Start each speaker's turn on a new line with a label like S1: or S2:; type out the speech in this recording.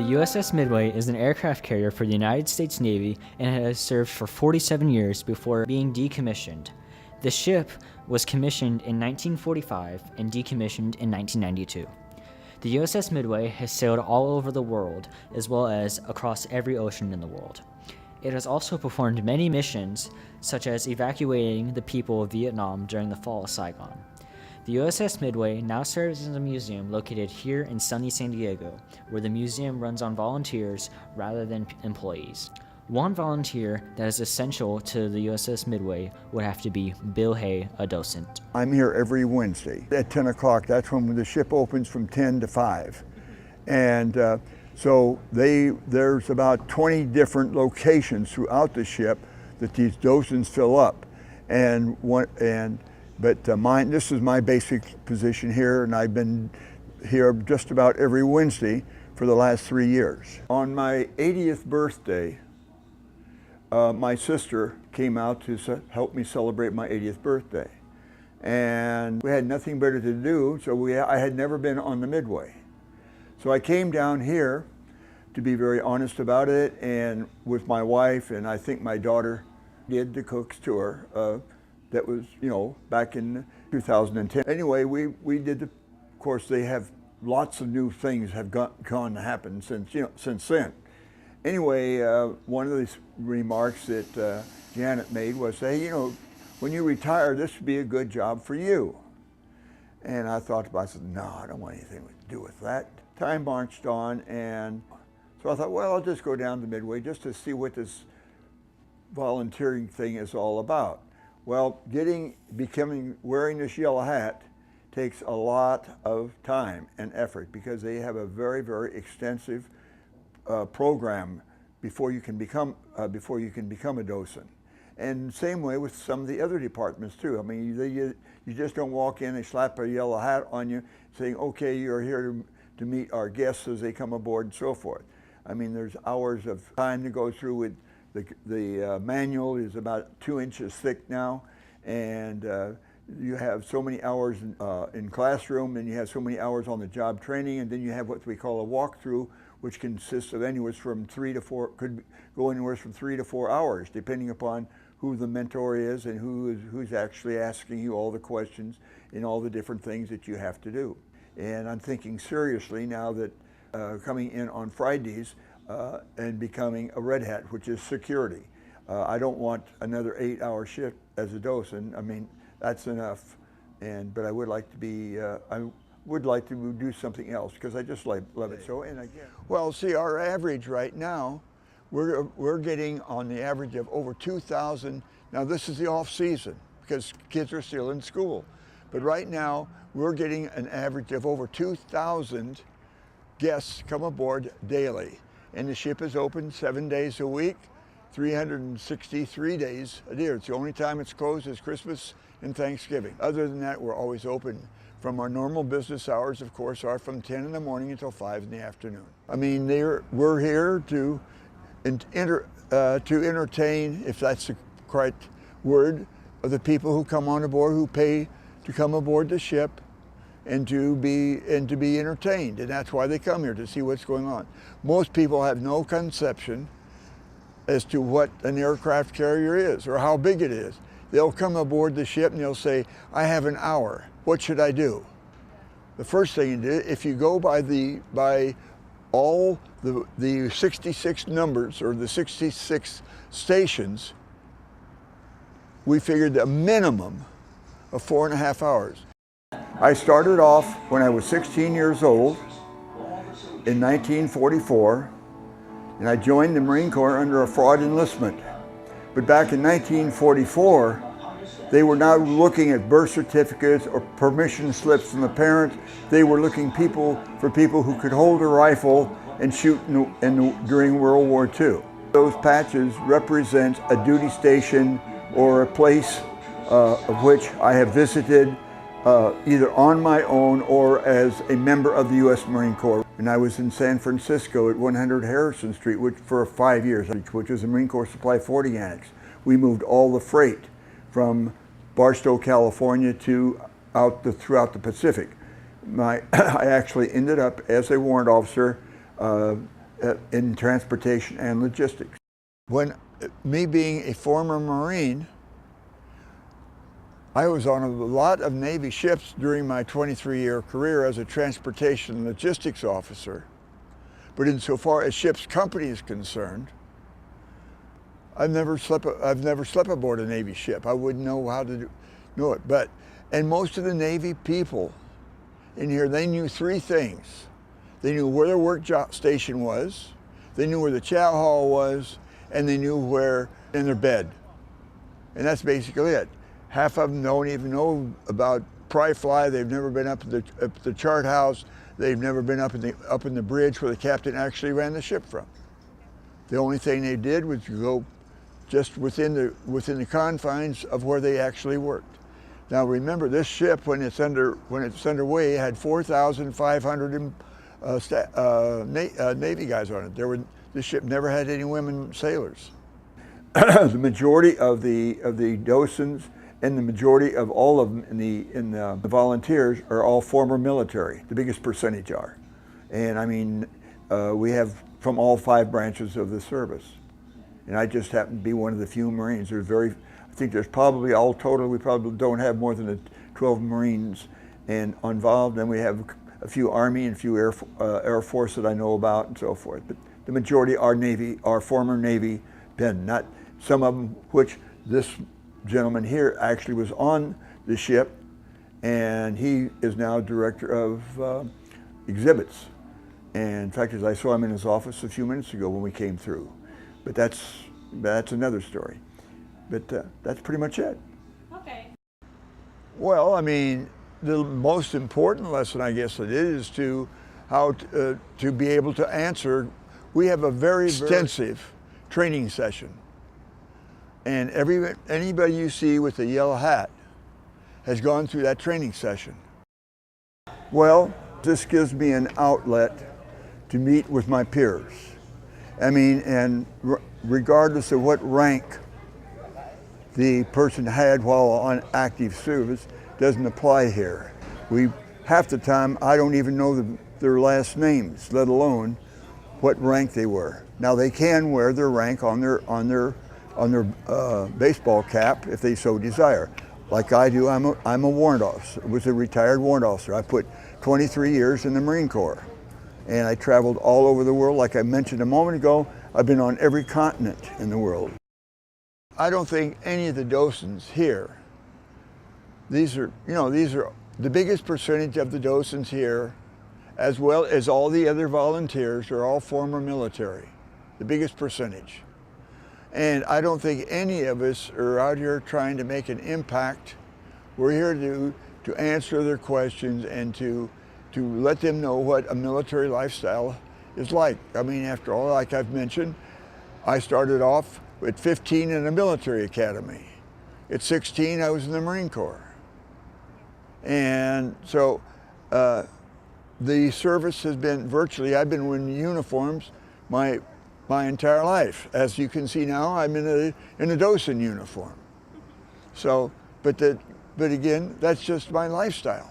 S1: USS Midway is an aircraft carrier for the United States Navy and has served for 47 years before being decommissioned. The ship was commissioned in 1945 and decommissioned in 1992. The USS Midway has sailed all over the world, as well as across every ocean in the world. It has also performed many missions, such as evacuating the people of Vietnam during the fall of Saigon. The USS Midway now serves as a museum located here in sunny San Diego, where the museum runs on volunteers rather than employees. One volunteer that is essential to the USS Midway would have to be Bill Hay, a docent.
S2: I'm here every Wednesday at 10 o'clock. That's when the ship opens from 10 to 5. And so there's about 20 different locations throughout the ship that these docents fill up. But this is my basic position here, and I've been here just about every Wednesday for the last 3 years. On my 80th birthday, my sister came out to help me celebrate my 80th birthday. And we had nothing better to do, so I had never been on the Midway. So I came down here to be very honest about it, and with my wife, and I think my daughter did the Cook's tour. That was, back in 2010. Anyway, we did, of course, they have lots of new things have gone to happen since then. Anyway, one of these remarks that Janet made was, hey, when you retire, this would be a good job for you. And I thought to myself, no, I don't want anything to do with that. Time marched on, and so I thought, well, I'll just go down to Midway just to see what this volunteering thing is all about. Well, wearing this yellow hat takes a lot of time and effort because they have a very, very extensive program before you can become a docent. And same way with some of the other departments too. I mean, you just don't walk in and slap a yellow hat on you saying, okay, you're here to meet our guests as they come aboard and so forth. I mean, there's hours of time to go through with the manual is about 2 inches thick now, and you have so many hours in classroom, and you have so many hours on the job training, and then you have what we call a walkthrough, which consists of anywhere from 3 to 4, could go anywhere from 3 to 4 hours, depending upon who the mentor is and who's actually asking you all the questions and all the different things that you have to do. And I'm thinking seriously now that coming in on Fridays, and becoming a red hat, which is security. I don't want another 8-hour shift as a docent. I mean, that's enough. But I would like to be. I would like to do something else because I just love it so. And again, well, see, our average right now, we're getting on the average of over 2,000. Now this is the off season because kids are still in school, but right now we're getting an average of over 2,000 guests come aboard daily. And the ship is open 7 days a week, 363 days a year. It's the only time it's closed is Christmas and Thanksgiving. Other than that, we're always open. From our normal business hours, of course, are from 10 in the morning until 5 in the afternoon. I mean, we're here to entertain, if that's the correct word, of the people who come on aboard, who pay to come aboard the ship, and to be entertained, and that's why they come here, to see what's going on. Most people have no conception as to what an aircraft carrier is or how big it is. They'll come aboard the ship and they'll say, I have an hour, what should I do? The first thing you do, if you go by all the 66 numbers or the 66 stations, we figured a minimum of 4.5 hours. I started off when I was 16 years old in 1944, and I joined the Marine Corps under a fraud enlistment. But back in 1944, they were not looking at birth certificates or permission slips from the parents. They were looking for people who could hold a rifle and shoot during World War II. Those patches represent a duty station or a place of which I have visited either on my own or as a member of the U.S. Marine Corps. And I was in San Francisco at 100 Harrison Street for 5 years, which was the Marine Corps Supply 40 Annex. We moved all the freight from Barstow, California throughout the Pacific. I actually ended up as a warrant officer in transportation and logistics. When me being a former Marine, I was on a lot of Navy ships during my 23-year career as a transportation and logistics officer. But insofar as ship's company is concerned, I've never slept aboard a Navy ship. I wouldn't know how to know it. And most of the Navy people in here, they knew three things. They knew where their work station was, they knew where the chow hall was, and they knew where in their bed. And that's basically it. Half of them don't even know about pry fly. They've never been up the chart house. They've never been up in the bridge where the captain actually ran the ship from. The only thing they did was go just within the confines of where they actually worked. Now remember, this ship, when it's underway, had 4,500 Navy guys on it. This ship never had any women sailors. The majority of the docents and the majority of all of them in the volunteers are all former military. The biggest percentage are, and I mean, we have from all 5 branches of the service. And I just happen to be one of the few Marines. I think there's probably, all total, we probably don't have more than 12 Marines involved, and we have a few Army and a few Air Force that I know about and so forth. But the majority are Navy, are former Navy men, not some of them, which this gentleman here actually was on the ship, and he is now director of exhibits. And in fact, as I saw him in his office a few minutes ago when we came through. But that's another story. But that's pretty much it.
S3: Okay.
S2: Well, I mean, the most important lesson, I guess it is, to how to be able to answer. We have a very extensive training session. And anybody you see with a yellow hat has gone through that training session. Well, this gives me an outlet to meet with my peers. I mean, and regardless of what rank the person had while on active service, doesn't apply here. Half the time, I don't even know their last names, let alone what rank they were. Now they can wear their rank on their baseball cap if they so desire. Like I do, I'm a warrant officer. I was a retired warrant officer. I put 23 years in the Marine Corps. And I traveled all over the world. Like I mentioned a moment ago, I've been on every continent in the world. I don't think any of the docents here, these are the biggest percentage of the docents here, as well as all the other volunteers, are all former military, the biggest percentage. And I don't think any of us are out here trying to make an impact. We're here to answer their questions and to let them know what a military lifestyle is like. I mean, after all, like I've mentioned, I started off at 15 in a military academy. At 16, I was in the Marine Corps. And so the service has been I've been wearing uniforms my entire life. As you can see now, I'm in a docent uniform. So, but again, that's just my lifestyle.